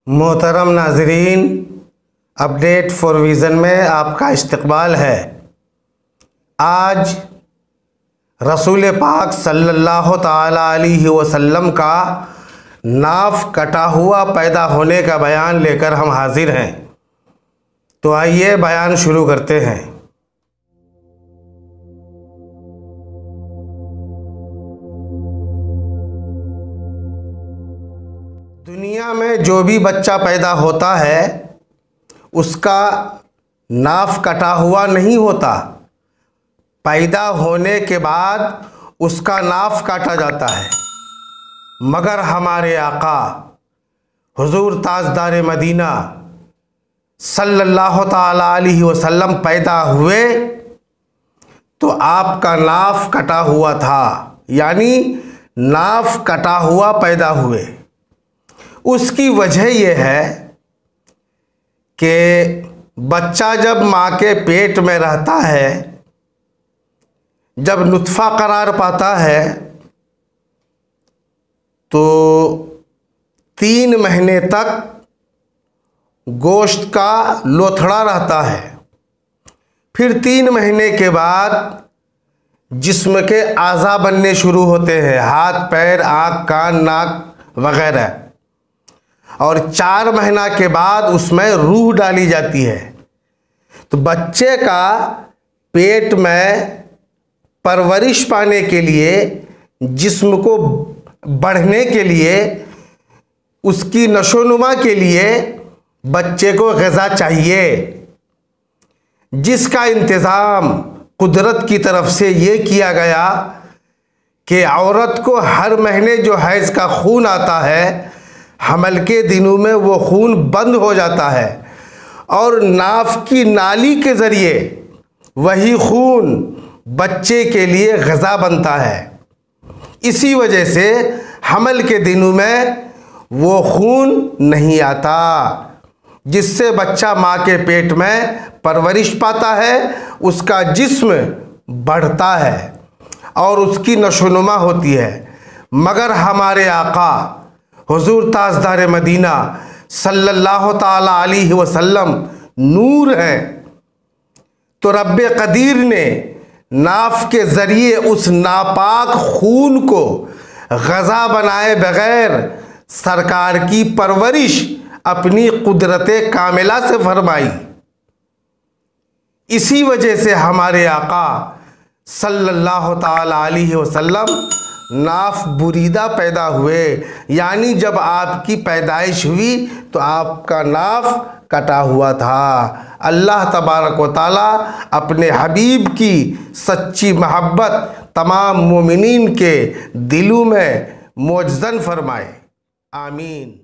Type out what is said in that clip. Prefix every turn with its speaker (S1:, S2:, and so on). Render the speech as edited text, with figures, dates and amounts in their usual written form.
S1: मोहतरम नाजरीन, update for vision में आपका इस्तकबाल है। आज रसूल पाक सल्लल्लाहु ताला अलैहि वसल्लम का नाफ कटा हुआ पैदा होने का बयान लेकर हम हाजिर हैं। तो आइए बयान शुरू करते हैं। दुनिया में जो भी बच्चा पैदा होता है उसका नाफ कटा हुआ नहीं होता। पैदा होने के बाद उसका नाफ काटा जाता है, मगर हमारे आका हुजूर ताजदार मदीना सल्लल्लाहु ताला अलैहि वसल्लम पैदा हुए तो आपका नाफ कटा हुआ था, यानी नाफ कटा हुआ पैदा हुए। उसकी वजह यह है कि बच्चा जब माँ के पेट में रहता है, जब नुत्फ़ा करार पाता है तो 3 महीने तक गोश्त का लोथड़ा रहता है। फिर 3 महीने के बाद जिस्म के आज़ा बनने शुरू होते हैं, हाथ पैर आँख कान नाक वगैरह, और 4 महीना के बाद उसमें रूह डाली जाती है। तो बच्चे का पेट में परवरिश पाने के लिए, जिस्म को बढ़ने के लिए, उसकी नशोनुमा के लिए बच्चे को ग़िज़ा चाहिए, जिसका इंतज़ाम कुदरत की तरफ से ये किया गया कि औरत को हर महीने जो हैज़ का खून आता है, हमल के दिनों में वो खून बंद हो जाता है और नाफ की नाली के ज़रिए वही खून बच्चे के लिए ग़िज़ा बनता है। इसी वजह से हमल के दिनों में वो खून नहीं आता, जिससे बच्चा माँ के पेट में परवरिश पाता है, उसका जिस्म बढ़ता है और उसकी नशोनुमा होती है। मगर हमारे आका हुजूर ताजदार मदीना सल्लल्लाहु ताला अलैहि वसल्लम नूर हैं, तो रब्बे कदीर ने नाफ के ज़रिए उस नापाक खून को ग़िज़ा बनाए बग़ैर सरकार की परवरिश अपनी कुदरते कामिला से फरमाई। इसी वजह से हमारे आका सल्लल्लाहु ताला अलैहि वसल्लम नाफ बुरीदा पैदा हुए, यानी जब आपकी पैदाइश हुई तो आपका नाफ कटा हुआ था। अल्लाह तबारक व ताला अपने हबीब की सच्ची मोहब्बत तमाम मोमिनीन के दिलों में मौजज़न फरमाए। आमीन।